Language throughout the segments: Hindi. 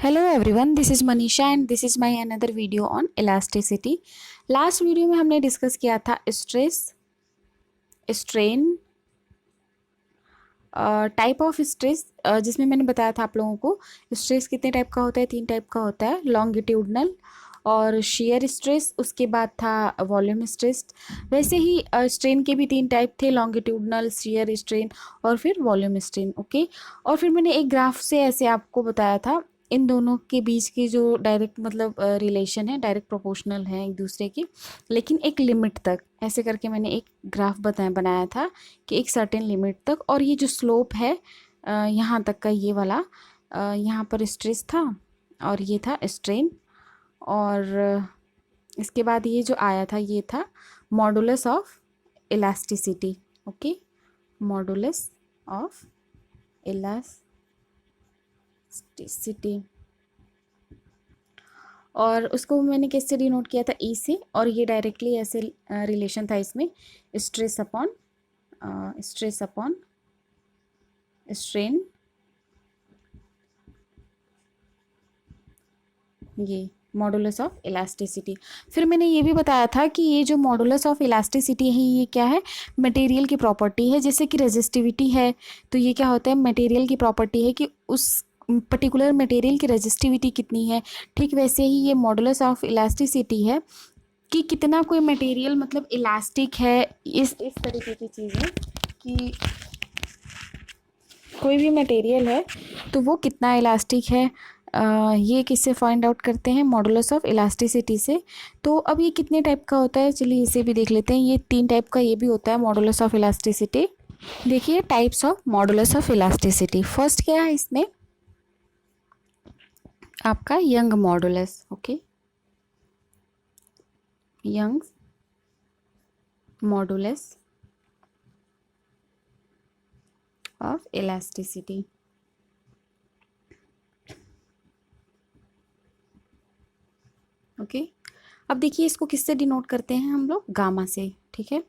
Hello everyone, this is Manisha and this is my another video on elasticity. Last video में हमने डिस्कस किया था stress, strain, type of stress, जिसमें मैंने बताया था आप लोगों को स्ट्रेस कितने टाइप का होता है। 3 टाइप का होता है, लॉन्गिट्यूडनल और शेयर स्ट्रेस, उसके बाद था वॉल्यूम स्ट्रेस। वैसे ही स्ट्रेन के भी 3 टाइप थे, लॉन्गिट्यूडनल, शेयर स्ट्रेन और फिर वॉल्यूम स्ट्रेन। ओके, और फिर मैंने एक ग्राफ से ऐसे आपको बताया था इन दोनों के बीच की जो डायरेक्ट मतलब रिलेशन है, डायरेक्ट प्रोपोर्शनल है एक दूसरे की, लेकिन एक लिमिट तक। ऐसे करके मैंने एक ग्राफ बनाया था कि एक सर्टेन लिमिट तक, और ये जो स्लोप है यहाँ तक का, ये वाला यहाँ पर स्ट्रेस था और ये था स्ट्रेन। और इसके बाद ये जो आया था ये था modulus of elasticity. Okay, modulus of elasticity, और उसको मैंने किससे डिनोट किया था, ई से, और ये डायरेक्टली ऐसे रिलेशन था इसमें, स्ट्रेस अपॉन स्ट्रेन, ये मॉडुलस ऑफ इलास्टिसिटी। फिर मैंने ये भी बताया था कि ये जो मॉडुलस ऑफ इलास्टिसिटी है ये क्या है, मटेरियल की प्रॉपर्टी है। जैसे कि रेजिस्टिविटी है, तो ये क्या होता है, मटेरियल की प्रॉपर्टी है कि उस पर्टिकुलर मटेरियल की रेजिस्टिविटी कितनी है। ठीक वैसे ही ये मॉडुलस ऑफ इलास्टिसिटी है कि कितना कोई मटेरियल मतलब इलास्टिक है। इस तरीके की चीज़ है कि कोई भी मटेरियल है तो वो कितना इलास्टिक है। ये किससे फाइंड आउट करते हैं, मॉडुलस ऑफ इलास्टिसिटी से। तो अब ये कितने टाइप का होता है, चलिए इसे भी देख लेते हैं। ये 3 टाइप का ये भी होता है मॉडुलस ऑफ इलास्टिसिटी। देखिए types of modulus of elasticity. First क्या है इसमें आपका young modulus. Okay, young modulus of elasticity. Okay, अब देखिए इसको किससे डिनोट करते हैं हम लोग, गामा से। ठीक है,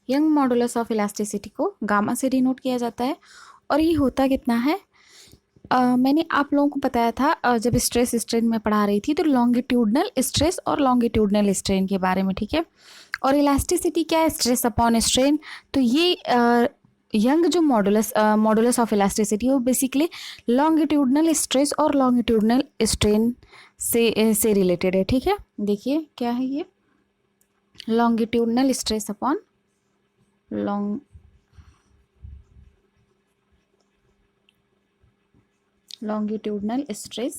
यंग मॉडुलस ऑफ इलास्टिसिटी को गामा से डिनोट किया जाता है। और ये होता कितना है, मैंने आप लोगों को बताया था जब स्ट्रेस स्ट्रेन में पढ़ा रही थी तो लॉन्गिट्यूडनल स्ट्रेस और लॉन्गिट्यूडनल स्ट्रेन के बारे में। ठीक है, और इलास्टिसिटी क्या है, स्ट्रेस अपॉन स्ट्रेन। तो ये यंग जो मॉडुलस ऑफ इलास्टिसिटी वो बेसिकली लॉन्गिट्यूडनल स्ट्रेस और लॉन्गिट्यूडनल स्ट्रेन से रिलेटेड है। ठीक है, देखिए क्या है ये, longitudinal stress upon longitudinal stress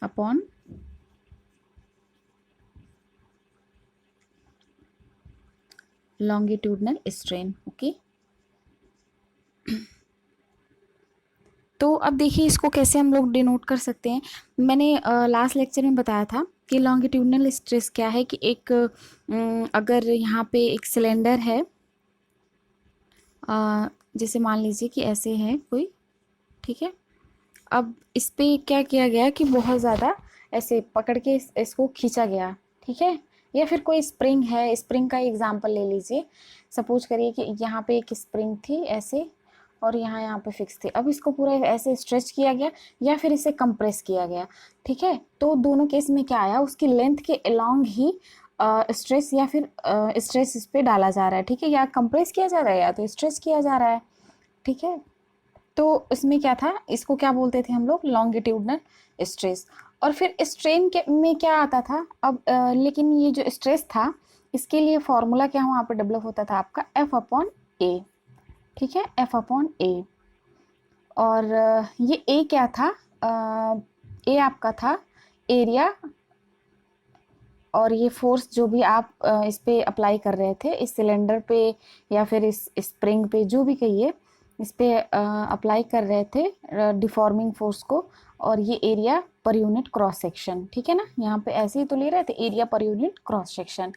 upon longitudinal strain। Okay, तो अब देखिए इसको कैसे हम लोग डिनोट कर सकते हैं। मैंने लास्ट लेक्चर में बताया था कि लॉन्गिट्यूडनल स्ट्रेस क्या है कि एक अगर यहाँ पे एक सिलेंडर है, जैसे मान लीजिए कि ऐसे है कोई। ठीक है, अब इस पे क्या किया गया कि बहुत ज़्यादा ऐसे पकड़ के इसको खींचा गया। ठीक है, या फिर कोई स्प्रिंग है, स्प्रिंग का एग्जांपल ले लीजिए। सपोज करिए कि यहाँ पे एक स्प्रिंग थी ऐसे, और यहाँ पे फिक्स थी। अब इसको पूरा ऐसे स्ट्रेच किया गया या फिर इसे कंप्रेस किया गया। ठीक है, तो दोनों केस में क्या आया, उसकी लेंथ के अलोंग ही स्ट्रेस या फिर स्ट्रेस इस पे डाला जा रहा है। ठीक है, या कंप्रेस किया जा रहा है या तो स्ट्रेच किया जा रहा है। ठीक है, तो इसमें क्या था, इसको क्या बोलते थे हम लोग, लॉन्गिट्यूडनल स्ट्रेस। और फिर स्ट्रेन के में क्या आता था अब, लेकिन ये जो स्ट्रेस था इसके लिए फॉर्मूला क्या वहाँ पर डेवलप होता था आपका, एफ अपॉन ए। ठीक है, एफ अपॉन ए। और ये ए क्या था, ए आपका था एरिया, और ये फोर्स जो भी आप इस पे अप्लाई कर रहे थे, इस सिलेंडर पे या फिर इस स्प्रिंग पे, जो भी कहिए, इस पे अप्लाई कर रहे थे डिफॉर्मिंग फोर्स को। और ये area per unit cross section. ठीक है ना, यहाँ पे ऐसे ही तो ले रहे थे, area per unit cross section.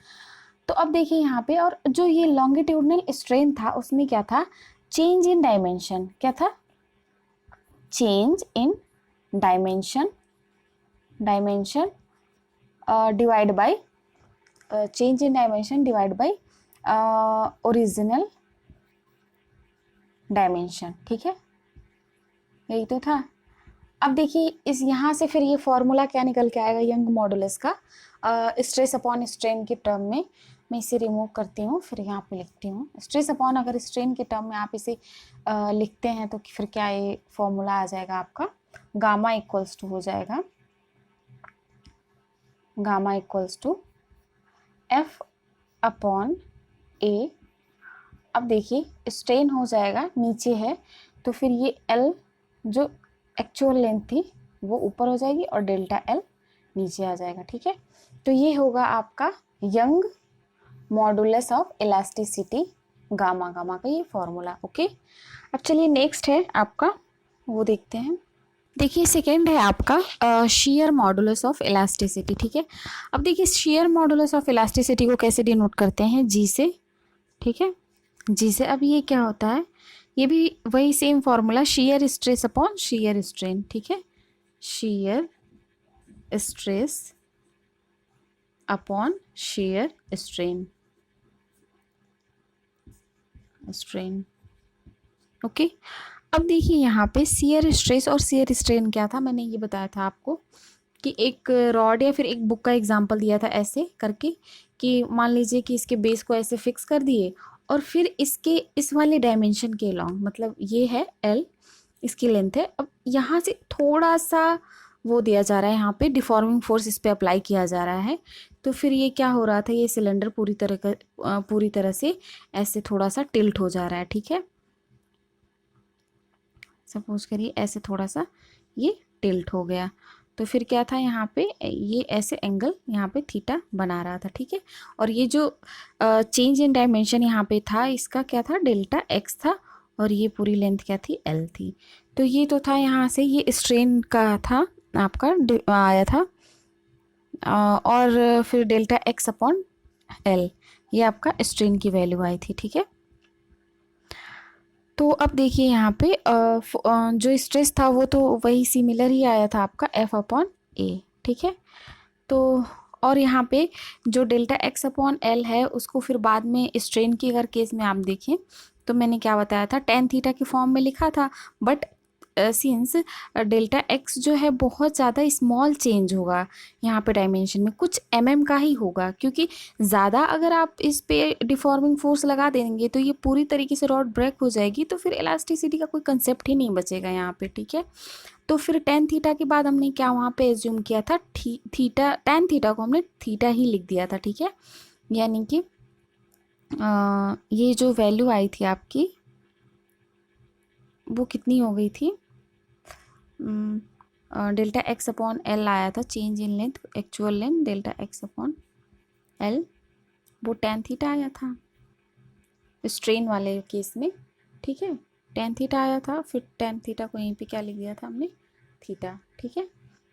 तो अब देखिए यहाँ पे, और जो ये लॉन्गिट्यूडनल स्ट्रेन था उसमें क्या था, चेंज इन डायमेंशन। क्या था, change in dimension, dimension divide by change in dimension divide by original dimension. ठीक है, यही तो था। अब देखिए इस यहाँ से फिर ये फॉर्मूला क्या निकल के आएगा यंग मॉडुलस का, स्ट्रेस अपॉन स्ट्रेन के टर्म में। मैं इसे रिमूव करती हूँ, फिर यहाँ पे लिखती हूँ स्ट्रेस अपॉन, अगर स्ट्रेन के टर्म में आप इसे लिखते हैं तो फिर क्या ये फॉर्मूला आ जाएगा आपका, गामा इक्वल्स टू हो जाएगा, gamma equals to F upon A. अब देखिए स्ट्रेन हो जाएगा, नीचे है तो फिर ये एल जो एक्चुअल लेंथ थी वो ऊपर हो जाएगी और डेल्टा एल नीचे आ जाएगा। ठीक है, तो ये होगा आपका young modulus of elasticity gamma, gamma का ये फॉर्मूला। ओके, अब चलिए नेक्स्ट है आपका, वो देखते हैं। देखिए सेकेंड है आपका शेयर मॉडुलस ऑफ इलास्टिसिटी। ठीक है, अब देखिए शेयर मॉडुलस ऑफ इलास्टिसिटी को कैसे डिनोट करते हैं, जी से। ठीक है, जी से। अब ये क्या होता है, ये भी वही same formula, shear stress upon shear strain. ठीक है, shear stress upon shear strain, strain. Okay, अब देखिए यहाँ पे शेयर स्ट्रेस और शेयर स्ट्रेन क्या था, मैंने ये बताया था आपको कि एक रॉड या फिर एक बुक का एग्जांपल दिया था ऐसे करके कि मान लीजिए कि इसके बेस को ऐसे फिक्स कर दिए और फिर इसके इस वाले डायमेंशन के लॉन्ग, मतलब ये है एल, इसकी लेंथ है। अब यहाँ से थोड़ा सा वो दिया जा रहा है, यहाँ पे डिफॉर्मिंग फोर्स इस पे अप्लाई किया जा रहा है, तो फिर ये क्या हो रहा था, ये सिलेंडर पूरी तरह से ऐसे थोड़ा सा टिल्ट हो जा रहा है। ठीक है, सपोज करिए ऐसे थोड़ा सा ये टिल्ट हो गया, तो फिर क्या था यहाँ पे, ये ऐसे एंगल यहाँ पे थीटा बना रहा था। ठीक है, और ये जो चेंज इन डायमेंशन यहाँ पे था, इसका क्या था, डेल्टा एक्स था, और ये पूरी लेंथ क्या थी, एल थी। तो ये तो था यहाँ से, ये स्ट्रेन का था आपका आया था, और फिर डेल्टा एक्स अपॉन एल, ये आपका स्ट्रेन की वैल्यू आई थी। ठीक है, तो अब देखिए यहाँ पे जो स्ट्रेस था वो तो वही सिमिलर ही आया था आपका एफ अपॉन ए। ठीक है, तो और यहाँ पे जो डेल्टा एक्स अपॉन एल है उसको फिर बाद में स्ट्रेन की अगर केस में आप देखें तो मैंने क्या बताया था, टेन थीटा के फॉर्म में लिखा था, बट सिंस डेल्टा एक्स जो है बहुत ज़्यादा स्मॉल चेंज होगा यहाँ पे डायमेंशन में, कुछ का ही होगा, क्योंकि ज़्यादा अगर आप इस पे डिफॉर्मिंग फोर्स लगा देंगे तो ये पूरी तरीके से रॉड ब्रेक हो जाएगी, तो फिर इलास्टिसिटी का कोई कंसेप्ट ही नहीं बचेगा यहाँ पे। ठीक है, तो फिर टेन थीटा के बाद हमने क्या वहाँ पे एज्यूम किया था, थीटा, टेन थीटा को हमने थीटा ही लिख दिया था। ठीक है, यानी कि ये जो वैल्यू आई थी आपकी वो कितनी हो गई थी, डेल्टा एक्स अपॉन एल आया था, change in length, actual length delta X upon L, वो टेन थीटा आया था स्ट्रेन वाले केस में। ठीक है, टेन थीटा आया था, फिर टेन थीटा को यहीं पे क्या लिख दिया था हमने, थीटा। ठीक है,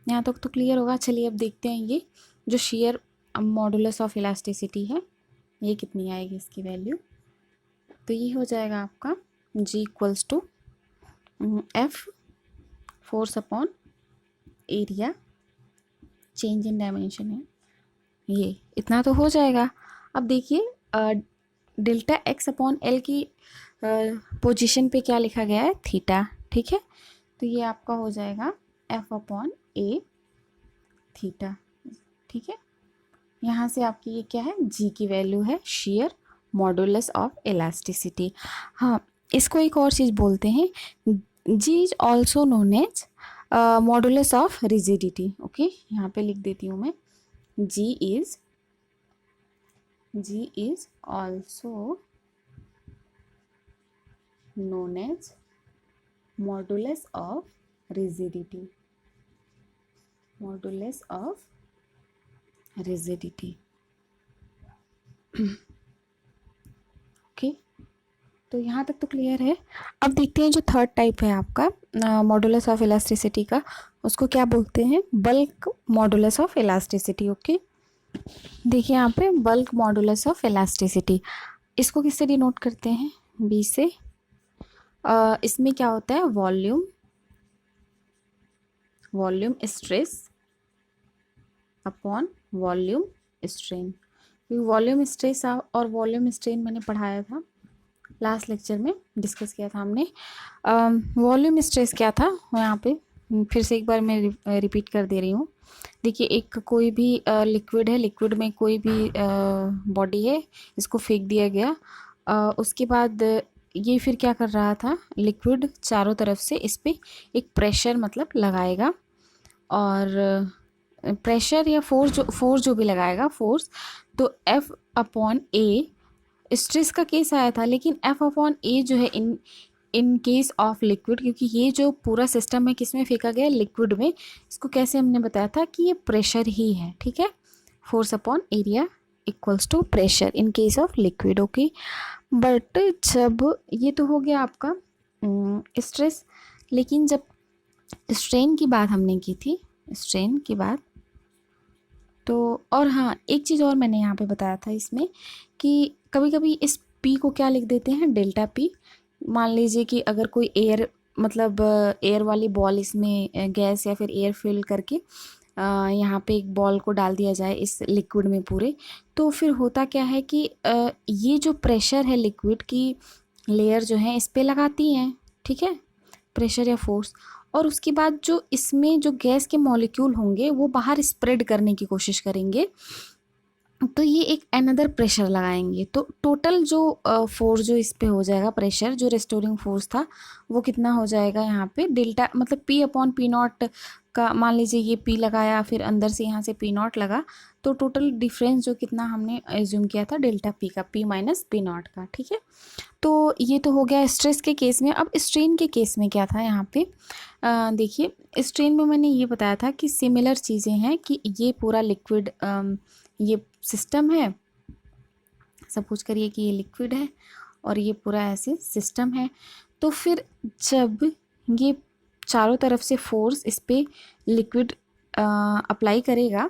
यहाँ तक तो क्लियर होगा। चलिए अब देखते हैं ये जो शेयर मॉडुलस ऑफ इलास्टिसिटी है ये कितनी आएगी इसकी वैल्यू, तो ये हो जाएगा आपका G equals to F force upon area, change in dimension है, ये इतना तो हो जाएगा। अब देखिए डेल्टा एक्स अपॉन एल की पोजीशन पे क्या लिखा गया है, थीटा। ठीक है, तो ये आपका हो जाएगा एफ अपॉन ए थीटा। ठीक है, यहाँ से आपकी ये क्या है, जी की वैल्यू है, शेयर मॉडुलस ऑफ इलास्टिसिटी। हाँ, इसको एक और चीज़ बोलते हैं, G is also known as modulus of rigidity. Okay, यहाँ पे लिख देती हूँ मैं, G is also known as modulus of rigidity, modulus of rigidity। Okay, तो यहाँ तक तो क्लियर है। अब देखते हैं जो थर्ड टाइप है आपका मॉडुलस ऑफ इलास्टिसिटी का, उसको क्या बोलते हैं, bulk modulus of elasticity. Okay, देखिए यहाँ पे बल्क मॉडुलस ऑफ इलास्टिसिटी, इसको किससे डिनोट करते हैं, बी से। इसमें क्या होता है, volume stress upon volume strain. Volume stress और वॉल्यूम स्ट्रेन मैंने पढ़ाया था लास्ट लेक्चर में डिस्कस किया था हमने। वॉल्यूम स्ट्रेस क्या था यहाँ पे फिर से एक बार मैं रिपीट कर दे रही हूँ। देखिए, एक कोई भी लिक्विड है, लिक्विड में कोई भी बॉडी है, इसको फेंक दिया गया। उसके बाद ये फिर क्या कर रहा था, लिक्विड चारों तरफ से इस पर एक प्रेशर मतलब लगाएगा, और प्रेशर या फोर्स जो भी लगाएगा फोर्स, तो F अपॉन ए स्ट्रेस का केस आया था, लेकिन F अपॉन ए जो है इन केस ऑफ लिक्विड, क्योंकि ये जो पूरा सिस्टम है किस में फेंका गया, लिक्विड में, इसको कैसे हमने बताया था कि ये प्रेशर ही है, ठीक है। Force upon area equals to pressure in case of liquid, okay. But जब ये तो हो गया आपका स्ट्रेस, लेकिन जब स्ट्रेन की बात हमने की थी, स्ट्रेन की बात, तो और हाँ, एक चीज़ और मैंने यहाँ पे बताया था इसमें कि कभी कभी इस P को क्या लिख देते हैं, डेल्टा P। मान लीजिए कि अगर कोई एयर मतलब एयर वाली बॉल, इसमें गैस या फिर एयर फिल करके यहाँ पे एक बॉल को डाल दिया जाए इस लिक्विड में पूरे, तो फिर होता क्या है कि ये जो प्रेशर है लिक्विड की लेयर जो है इस पे लगाती हैं, ठीक है, प्रेशर या फोर्स। और उसके बाद जो इसमें जो गैस के मॉलिक्यूल होंगे वो बाहर स्प्रेड करने की कोशिश करेंगे, तो ये एक अनदर प्रेशर लगाएंगे। तो टोटल जो फोर्स जो इस पे हो जाएगा, प्रेशर जो रेस्टोरिंग फोर्स था, वो कितना हो जाएगा यहाँ पे, डेल्टा मतलब P अपॉन P नॉट का। मान लीजिए ये P लगाया, फिर अंदर से यहाँ से P नॉट लगा, तो टोटल डिफरेंस जो कितना हमने एज्यूम किया था डेल्टा P का, P माइनस P नॉट का, ठीक है। तो ये तो हो गया स्ट्रेस के केस में। अब स्ट्रेन के केस में क्या था यहाँ पे, देखिए, स्ट्रेन में मैंने ये बताया था कि सिमिलर चीज़ें हैं कि ये पूरा लिक्विड, ये सिस्टम है, सपोज करिए कि ये लिक्विड है और ये पूरा ऐसे सिस्टम है। तो फिर जब ये चारों तरफ से फोर्स इस पे लिक्विड अप्लाई करेगा,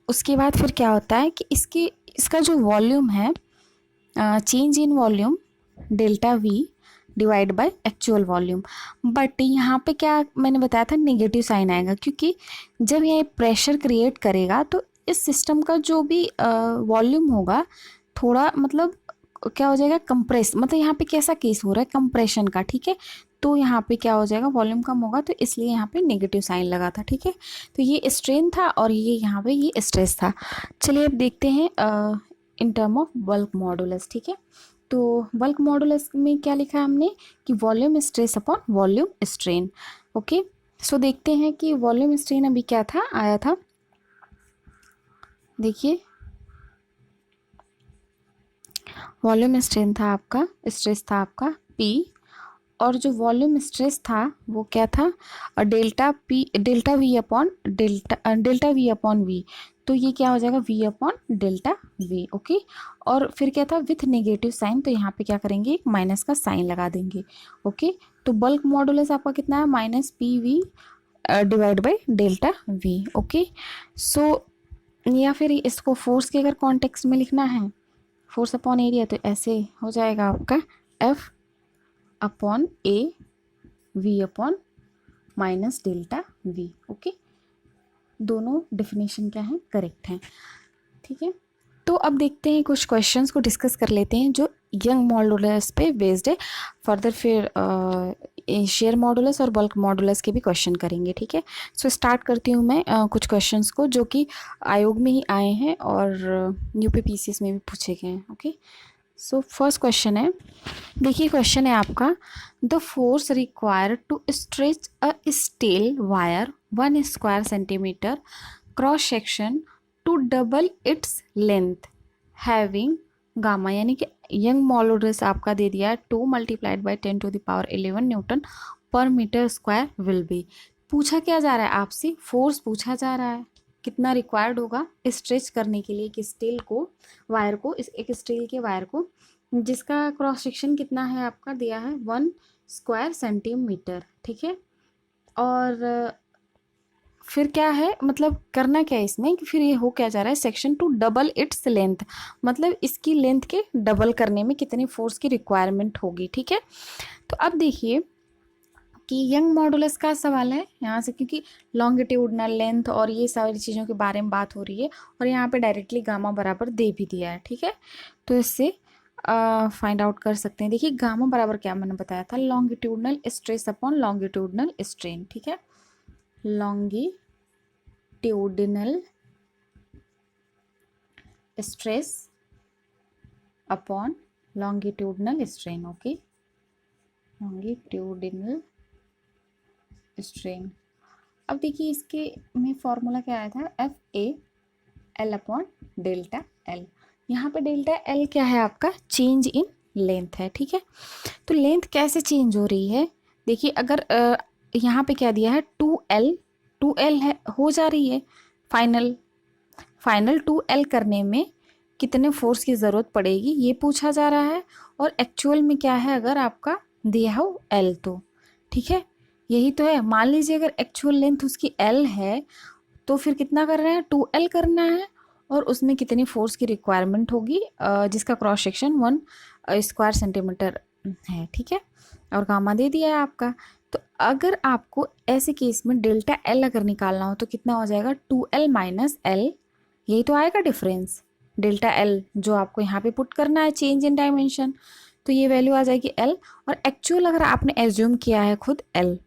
उसके बाद फिर क्या होता है कि इसका जो वॉल्यूम है, change in volume delta we divide by actual volume. But यहाँ पे क्या मैंने बताया था, नेगेटिव साइन आएगा, क्योंकि जब ये प्रेशर क्रिएट करेगा तो इस सिस्टम का जो भी वॉल्यूम होगा थोड़ा मतलब क्या हो जाएगा, कंप्रेस, मतलब यहाँ पे कैसा केस हो रहा है, कंप्रेशन का, ठीक है। तो यहाँ पे क्या हो जाएगा, वॉल्यूम कम होगा, तो इसलिए यहाँ पे नेगेटिव साइन लगा था, ठीक है। तो ये स्ट्रेन था और ये यहाँ पे ये स्ट्रेस था। चलिए अब देखते हैं in term of bulk modulus, ठीक है। तो बल्क मॉडुलस में क्या लिखा है हमने कि volume stress upon volume strain, okay. So देखते हैं कि वॉल्यूम स्ट्रेन अभी क्या था, आया था, देखिए, वॉल्यूम स्ट्रेन था आपका, स्ट्रेस था आपका P, और जो वॉल्यूम स्ट्रेस था वो क्या था, delta V upon delta V upon V। तो ये क्या हो जाएगा, V upon delta V, okay. और फिर क्या था, विथ नेगेटिव साइन, तो यहाँ पे क्या करेंगे, एक माइनस का साइन लगा देंगे, ओके। तो बल्क मॉडुलस आपका कितना है, minus PV divide by delta V, okay. So या फिर इसको फोर्स के अगर कॉन्टेक्स्ट में लिखना है, फोर्स अपॉन एरिया, तो ऐसे हो जाएगा आपका F upon A V upon minus delta V, okay. दोनों डेफिनेशन क्या है, करेक्ट हैं, ठीक है। तो अब देखते हैं कुछ क्वेश्चंस को डिस्कस कर लेते हैं जो यंग मॉडुलस पे बेस्ड है। फर्दर फिर शेयर मॉडुलस और बल्क मॉडुलस के भी क्वेश्चन करेंगे, ठीक है। सो स्टार्ट करती हूँ मैं कुछ क्वेश्चंस को जो कि आयोग में ही आए हैं और UPPCS में भी पूछे गए हैं, ओके। सो फर्स्ट क्वेश्चन है, देखिए क्वेश्चन है आपका, the force required to stretch a steel wire 1 square centimetre cross section to double its length having gamma, यानी कि यंग मॉडुलस आपका दे दिया है 2 multiplied by 10 to the power 11 newton per metre square will be. पूछा क्या जा रहा है आपसे, फोर्स पूछा जा रहा है, कितना रिक्वायर्ड होगा स्ट्रेच करने के लिए कि स्टील को, वायर को, इस एक स्टील के वायर को, जिसका क्रॉस सेक्शन कितना है आपका दिया है 1 स्क्वायर सेंटीमीटर, ठीक है। और फिर क्या है, मतलब करना क्या है इसमें कि फिर ये हो क्या जा रहा है, section to double its length, मतलब इसकी लेंथ के डबल करने में कितनी फोर्स की रिक्वायरमेंट होगी, ठीक है। तो अब देखिए कि यंग मॉडुलस का सवाल है यहाँ से, क्योंकि लॉन्गिट्यूडनल लेंथ और ये सारी चीज़ों के बारे में बात हो रही है, और यहाँ पे डायरेक्टली गामा बराबर दे भी दिया है, ठीक है। तो इससे फाइंड आउट कर सकते हैं। देखिए गामा बराबर क्या मैंने बताया था, longitudinal stress upon longitudinal strain, ठीक है, longitudinal stress upon longitudinal strain, okay, longitudinal strain. अब देखिए इसके में फॉर्मूला क्या आया था, F A L upon delta L. यहाँ पे डेल्टा एल क्या है आपका, चेंज इन लेंथ है, ठीक है। तो लेंथ कैसे चेंज हो रही है, देखिए अगर यहाँ पे क्या दिया है 2L है, हो जा रही है फाइनल 2L करने में कितने फोर्स की ज़रूरत पड़ेगी ये पूछा जा रहा है, और एक्चुअल में क्या है अगर आपका दिया हो L तो, ठीक है, यही तो है। मान लीजिए अगर एक्चुअल लेंथ उसकी L है तो फिर कितना कर रहे हैं, 2L करना है, और उसमें कितनी फोर्स की रिक्वायरमेंट होगी, जिसका क्रॉस सेक्शन 1 स्क्वायर सेंटीमीटर है, ठीक है, और गामा दे दिया है आपका। तो अगर आपको ऐसे केस में डेल्टा एल अगर निकालना हो तो कितना हो जाएगा, 2L माइनस एल, यही तो आएगा डिफरेंस, डेल्टा एल जो आपको यहाँ पे पुट करना है चेंज इन डायमेंशन, तो ये वैल्यू आ जाएगी एल। और एक्चुअल अगर आपने एज्यूम किया है खुद एल,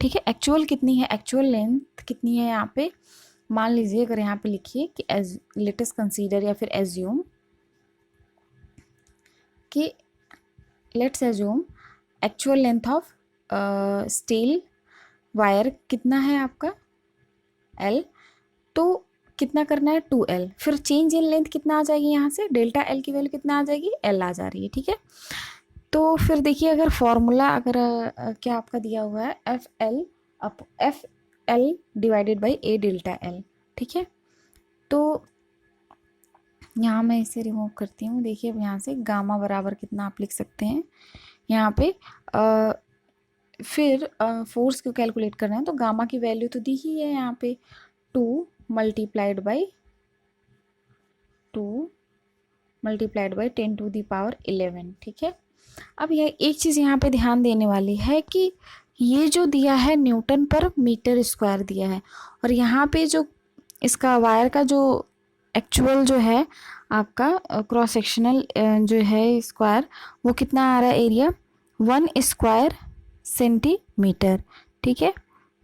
ठीक है, एक्चुअल कितनी है, एक्चुअल लेंथ कितनी है यहाँ पे, मान लीजिए अगर यहाँ पे लिखिए कि लेट अस कंसीडर या फिर एज्यूम कि let's assume actual length of steel wire कितना है आपका एल, तो कितना करना है 2L, फिर चेंज इन लेंथ कितना आ जाएगी, यहाँ से डेल्टा एल की वैल्यू कितना आ जाएगी, एल आ जा रही है, ठीक है। तो फिर देखिए अगर फॉर्मूला अगर क्या आपका दिया हुआ है F L divided by A delta L, ठीक है। तो यहाँ मैं इसे रिमूव करती हूँ, देखिए अब यहाँ से गामा बराबर कितना आप लिख सकते हैं यहाँ पे, फिर फोर्स को कैलकुलेट करना है तो गामा की वैल्यू तो दी ही है यहाँ पे 2 multiplied by 10 to the power 11, ठीक है। अब यह एक चीज़ यहाँ पे ध्यान देने वाली है कि ये जो दिया है न्यूटन पर मीटर स्क्वायर दिया है, और यहाँ पे जो इसका वायर का जो एक्चुअल जो है आपका क्रॉस सेक्शनल जो है स्क्वायर, वो कितना आ रहा है एरिया, 1 स्क्वायर सेंटीमीटर, ठीक है।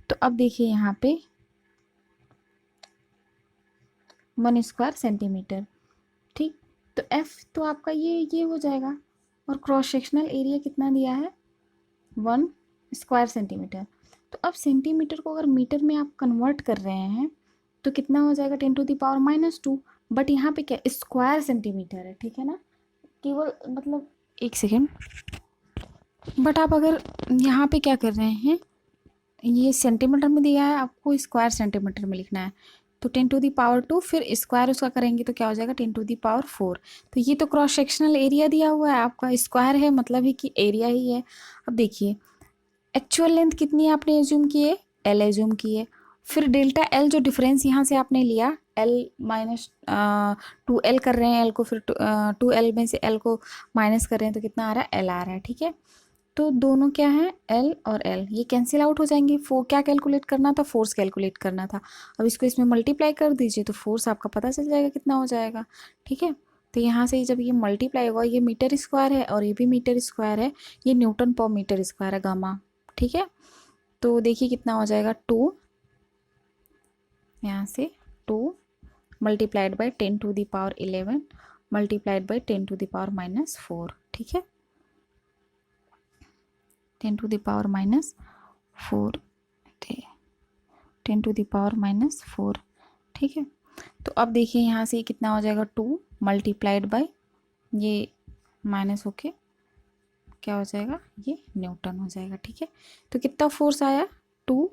तो अब देखिए यहाँ पे 1 स्क्वायर सेंटीमीटर, ठीक, तो एफ तो आपका ये हो जाएगा, और क्रॉस सेक्शनल एरिया कितना दिया है 1 स्क्वायर सेंटीमीटर। तो अब सेंटीमीटर को अगर मीटर में आप कन्वर्ट कर रहे हैं तो कितना हो जाएगा 10⁻², बट यहाँ पे क्या स्क्वायर सेंटीमीटर है, ठीक है ना, केवल मतलब एक सेकेंड, बट आप अगर यहाँ पे क्या कर रहे हैं, ये सेंटीमीटर में दिया है, आपको स्क्वायर सेंटीमीटर में लिखना है, तो 10⁻², फिर स्क्वायर उसका करेंगे तो क्या हो जाएगा 10⁻⁴। तो ये तो क्रॉस सेक्शनल एरिया दिया हुआ है आपका, स्क्वायर है मतलब ही कि एरिया ही है। अब देखिए एक्चुअल लेंथ कितनी आपने एज्यूम की है, एल एज्यूम की है, फिर डेल्टा एल जो डिफरेंस यहाँ से आपने लिया एल माइनस 2L कर रहे हैं, एल को फिर 2L में से एल को माइनस कर रहे हैं तो कितना आ रहा है, एल आ रहा है, ठीक है। तो दोनों क्या है, एल और एल ये कैंसिल आउट हो जाएंगे, क्या कैलकुलेट करना था, फोर्स कैलकुलेट करना था। अब इसको इसमें मल्टीप्लाई कर दीजिए तो फोर्स आपका पता चल जाएगा कितना हो जाएगा, ठीक है। तो यहाँ से जब ये मल्टीप्लाई होगा, ये मीटर स्क्वायर है और ये भी मीटर स्क्वायर है, ये न्यूटन पर मीटर स्क्वायर है गामा, ठीक है। तो देखिए कितना हो जाएगा 2, यहाँ से 2 मल्टीप्लाइड बाई 10⁻11 मल्टीप्लाइड बाई 10⁻⁻4, ठीक है, 10⁻⁻4 10⁻⁻4, ठीक है। तो अब देखिए यहाँ से कितना हो जाएगा 2 मल्टीप्लाइड बाई ये माइनस होके क्या हो जाएगा, ये न्यूटन हो जाएगा, ठीक है। तो कितना फोर्स आया 2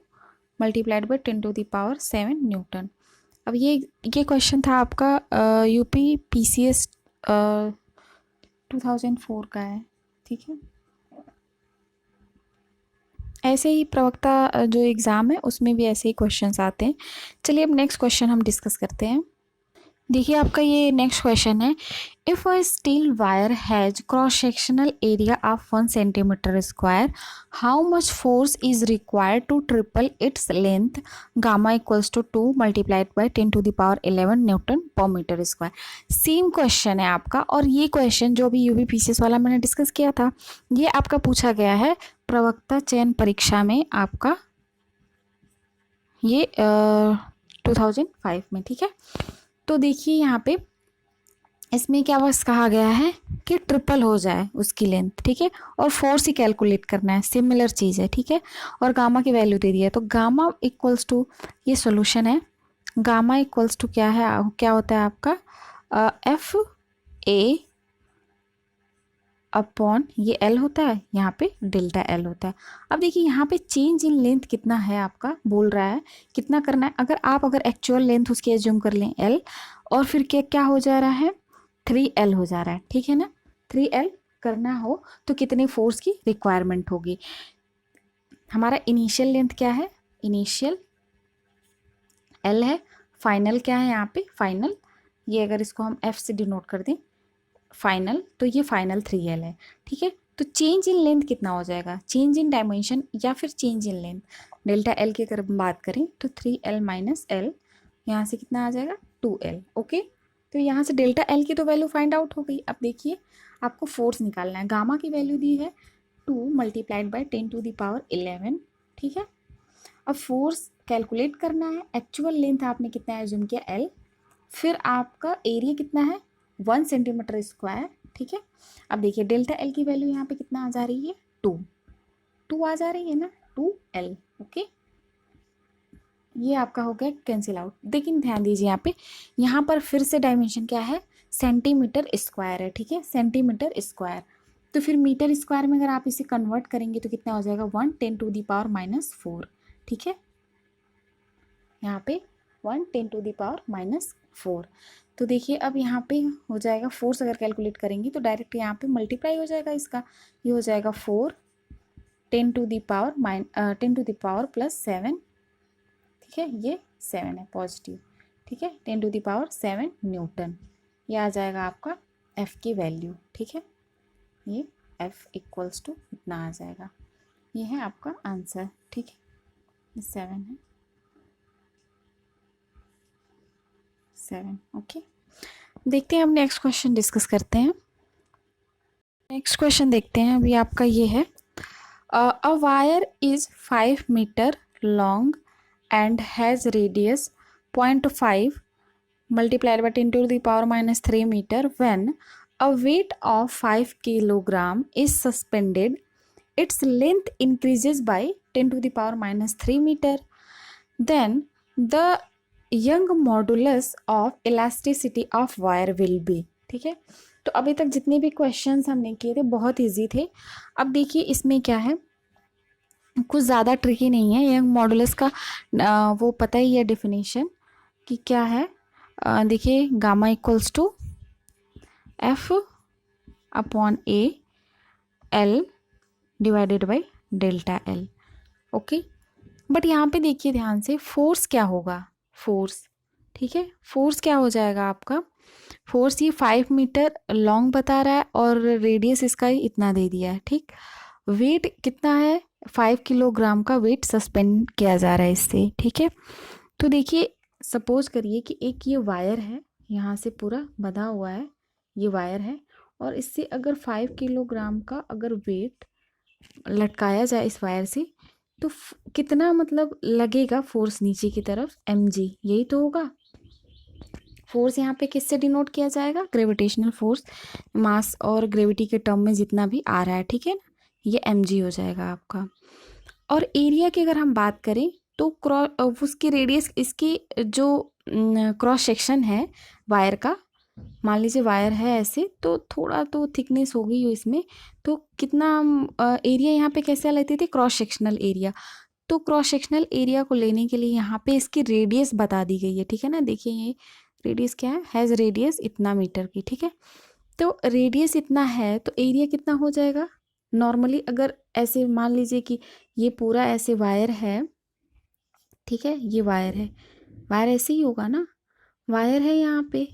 मल्टीप्लाइड बाई 10⁻7 न्यूटन। अब ये क्वेश्चन था आपका यूपी PCS 2004 का है, ठीक है। ऐसे ही प्रवक्ता जो एग्ज़ाम है उसमें भी ऐसे ही क्वेश्चंस आते हैं। चलिए अब नेक्स्ट क्वेश्चन हम डिस्कस करते हैं। देखिए आपका ये नेक्स्ट क्वेश्चन है, if a steel wire has cross sectional area of 1 cm², how much force is required to triple its length, gamma equals to 2 multiplied by 10⁻11 newton per metre square. Same question है आपका, और ये क्वेश्चन जो भी यूवी पीसीएस वाला मैंने डिस्कस किया था, ये आपका पूछा गया है प्रवक्ता चयन परीक्षा में आपका, ये 2005 में, ठीक है। तो देखिए यहाँ पे इसमें क्या बस कहा गया है कि ट्रिपल हो जाए उसकी लेंथ, ठीक है, और फोर्स ही कैलकुलेट करना है, सिमिलर चीज़ है, ठीक है। और गामा की वैल्यू दे दी है, तो गामा इक्वल्स टू, ये सॉल्यूशन है, गामा इक्वल्स टू क्या है, क्या होता है आपका एफ ए अपॉन ये एल होता है, यहाँ पे डेल्टा एल होता है। अब देखिए यहाँ पे चेंज इन लेंथ कितना है आपका, बोल रहा है कितना करना है। अगर एक्चुअल लेंथ उसकी एज्यूम कर लें एल, और फिर क्या क्या हो जा रहा है, 3L हो जा रहा है, ठीक है ना। 3L करना हो तो कितने फोर्स की रिक्वायरमेंट होगी। हमारा इनिशियल लेंथ क्या है, इनिशियल L है, फाइनल क्या है यहाँ पे, फाइनल, ये अगर इसको हम F से डिनोट कर दें फाइनल, तो ये फाइनल 3L है, ठीक है। तो चेंज इन लेंथ कितना हो जाएगा, चेंज इन डायमेंशन या फिर change in length, delta L की अगर बात करें तो 3L माइनस एल, यहाँ से कितना आ जाएगा 2L, ओके। तो यहाँ से डेल्टा एल की तो वैल्यू फाइंड आउट हो गई। अब देखिए आपको फोर्स निकालना है, गामा की वैल्यू दी है 2 मल्टीप्लाइड बाई 10⁻11, ठीक है। अब फोर्स कैलकुलेट करना है, एक्चुअल लेंथ आपने कितना एज्यूम किया L, फिर आपका एरिया कितना है 1 cm², ठीक है। अब देखिए डेल्टा एल की वैल्यू यहाँ पे कितना आ जा रही है, 2 आ जा रही है ना, 2L, ओके। ये आपका हो गया कैंसिल आउट। लेकिन ध्यान दीजिए यहाँ पर फिर से डायमेंशन क्या है, सेंटीमीटर स्क्वायर है, ठीक है, सेंटीमीटर स्क्वायर। तो फिर मीटर स्क्वायर में अगर आप इसे कन्वर्ट करेंगे तो कितना हो जाएगा 1 × 10⁻⁴, ठीक है। यहाँ पे 1 × 10⁻⁴। तो देखिए अब यहाँ पे हो जाएगा, फोर्स अगर कैलकुलेट करेंगे तो डायरेक्ट यहाँ पे मल्टीप्लाई हो जाएगा इसका, ये हो जाएगा 4 10⁻+7, ठीक है, ये 7 है पॉजिटिव, ठीक है, 10⁻7 न्यूटन, ये आ जाएगा आपका F की वैल्यू, ठीक है। ये F इक्वल्स टू इतना आ जाएगा, ये है आपका आंसर, ठीक है, ये 7 है, 7, ओके। देखते हैं, हम नेक्स्ट क्वेश्चन डिस्कस करते हैं। नेक्स्ट क्वेश्चन देखते हैं, अभी आपका ये है, a wire is 5 metre long and has radius 0.5 multiplied by 10⁻³ meter. When a weight of 5 kilogram is suspended, its length increases by 10⁻³ meter. Then the young modulus of elasticity of wire will be, ठीक है। तो अभी तक जितने भी क्वेश्चंस हमने किए थे बहुत इजी थे। अब देखिए इसमें क्या है, कुछ ज़्यादा ट्रिकी नहीं है। यंग मॉडुलस का वो पता ही है डेफिनेशन कि क्या है। देखिए gamma equals to F upon A L divided by delta L, okay. But यहाँ पे देखिए ध्यान से, फोर्स क्या होगा, फोर्स, ठीक है, फोर्स क्या हो जाएगा आपका, फोर्स ये 5 मीटर लॉन्ग बता रहा है और रेडियस इसका ही इतना दे दिया है, ठीक। वेट कितना है, 5 किलोग्राम का वेट सस्पेंड किया जा रहा है इससे, ठीक है। तो देखिए सपोज करिए कि एक ये वायर है, यहाँ से पूरा बंधा हुआ है, ये वायर है, और इससे अगर 5 किलोग्राम का अगर वेट लटकाया जाए इस वायर से, तो कितना मतलब लगेगा फोर्स नीचे की तरफ, mg, यही तो होगा। फोर्स यहाँ पे किससे डिनोट किया जाएगा, ग्रेविटेशनल फोर्स, मास और ग्रेविटी के टर्म में जितना भी आ रहा है, ठीक है ना, ये mg हो जाएगा आपका। और एरिया की अगर हम बात करें तो उसकी रेडियस, इसकी जो क्रॉस सेक्शन है वायर का, मान लीजिए वायर है ऐसे, तो थोड़ा तो थिकनेस होगी ही इसमें, तो कितना एरिया यहाँ पे कैसे लेते थे, क्रॉस सेक्शनल एरिया। तो क्रॉस सेक्शनल एरिया को लेने के लिए यहाँ पे इसकी रेडियस बता दी गई है, ठीक है ना। देखिए ये रेडियस क्या है, हैज़ रेडियस इतना मीटर की, ठीक है। तो रेडियस इतना है तो एरिया कितना हो जाएगा। नॉर्मली अगर ऐसे मान लीजिए कि ये पूरा ऐसे वायर है, ठीक है, ये वायर है, वायर ऐसे ही होगा ना, वायर है यहाँ पे।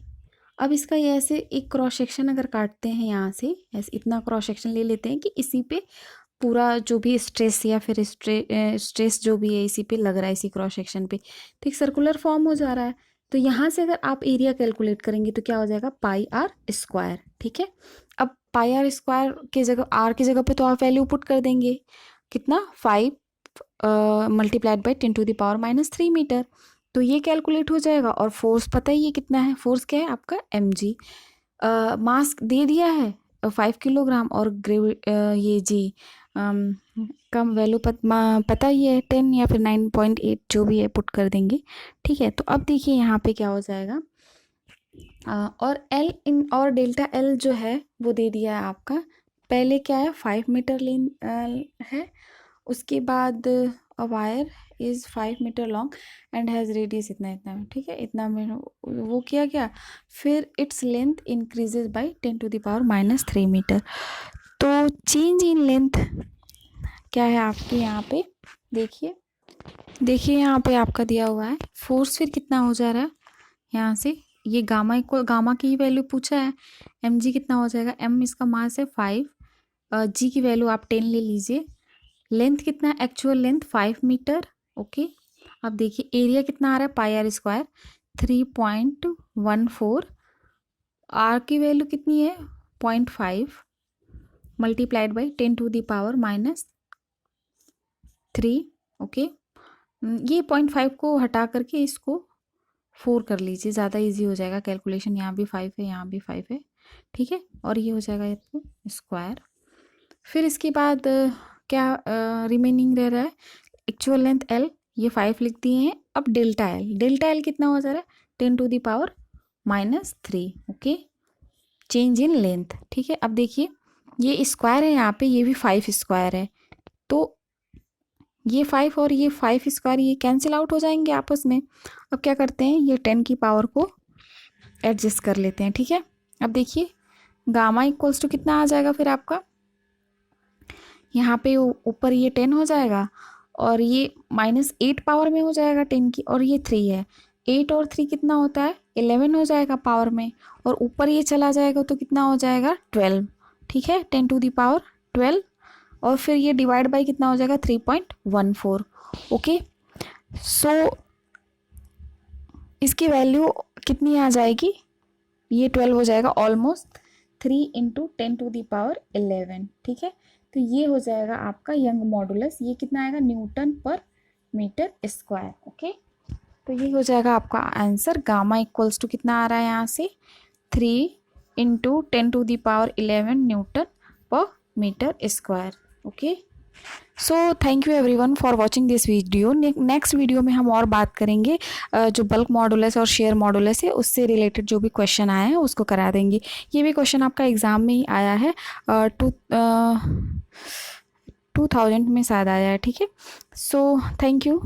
अब इसका ये ऐसे एक क्रॉस सेक्शन अगर काटते हैं यहाँ से, ऐसे इतना क्रॉस सेक्शन ले लेते हैं कि इसी पे पूरा जो भी स्ट्रेस या फिर स्ट्रेस जो भी है इसी पे लग रहा है, इसी क्रॉस सेक्शन पे, तो एक सर्कुलर फॉर्म हो जा रहा है। तो यहाँ से अगर आप एरिया कैलकुलेट करेंगे तो क्या हो जाएगा, पाई आर स्क्वायर। ठीक है, अब पाई आर स्क्वायर के जगह, आर की जगह पे तो आप वैल्यू पुट कर देंगे, कितना 5 मल्टीप्लाइड बाई 10⁻³ मीटर। तो ये कैलकुलेट हो जाएगा। और फोर्स पता ही ये कितना है, फोर्स क्या है आपका mg। मास दे दिया है 5 किलोग्राम, और ये जी कम वैल्यू पता ही है 10 या फिर 9.8 जो भी है पुट कर देंगे। ठीक है, तो अब देखिए यहाँ पे क्या हो जाएगा। और एल इन और डेल्टा एल जो है वो दे दिया है आपका, पहले क्या है 5 मीटर लेन है, उसके बाद wire is 5 metre long and has radius इतना इतना में। ठीक है, इतना में वो किया गया, फिर its length increases by 10⁻³ metre. तो चेंज इन लेंथ क्या है आपके यहाँ पे, देखिए यहाँ पे आपका दिया हुआ है फोर्स, फिर कितना हो जा रहा है यहाँ से, ये गामा इक्वल, गामा की वैल्यू पूछा है, एम जी कितना हो जाएगा, एम इसका मास है 5, जी की वैल्यू आप 10 ले लीजिए, लेंथ कितना है, एक्चुअल लेंथ 5 मीटर। ओके, अब देखिए एरिया कितना आ रहा है, पाई आर स्क्वायर 3.14, आर की वैल्यू कितनी है 0.5 मल्टीप्लाइड बाई 10⁻³ ओके, ये 0.5 को हटा करके इसको 4 कर लीजिए, ज़्यादा इजी हो जाएगा कैलकुलेशन, यहाँ भी 5 है यहाँ भी 5 है। ठीक है, और ये हो जाएगा आपको स्क्वायर। फिर इसके बाद क्या रिमेनिंग रह रहा है, एक्चुअल लेंथ एल, ये 5 लिख दिए हैं। अब डेल्टा एल कितना हो जा रहा है 10⁻³ ओके, चेंज इन लेंथ। ठीक है, अब देखिए ये स्क्वायर है यहाँ पे, ये भी 5 स्क्वायर है, तो ये 5 और ये 5 स्क्वायर ये कैंसिल आउट हो जाएंगे आपस में। अब क्या करते हैं, ये 10 की पावर को एडजस्ट कर लेते हैं। ठीक है, अब देखिए गामा इक्वल्स टू कितना आ जाएगा फिर आपका, यहाँ पे ऊपर ये 10 हो जाएगा और ये -8 पावर में हो जाएगा 10 की, और ये 3 है, 8 और 3 कितना होता है 11 हो जाएगा पावर में, और ऊपर ये चला जाएगा तो कितना हो जाएगा 12। ठीक है, 10⁻12, और फिर ये डिवाइड बाई कितना हो जाएगा 3.14 ओके। सो इसकी वैल्यू कितनी आ जाएगी, ये 12 हो जाएगा ऑलमोस्ट 3 × 10⁻11। ठीक है, तो ये हो जाएगा आपका यंग मॉडुलस, ये कितना आएगा Newton per metre square okay. तो ये हो जाएगा आपका आंसर, गामा इक्वल्स टू कितना आ रहा है यहाँ से 3 × 10⁻11 newton per metre square okay. So thank you everyone for watching this video. Next video में हम और बात करेंगे जो बल्क मॉडुलस और शेयर मॉडुलस है उससे रिलेटेड जो भी क्वेश्चन आए हैं उसको करा देंगे। ये भी क्वेश्चन आपका एग्ज़ाम में ही आया है, 2000 में शायद आया है। ठीक है, सो थैंक यू।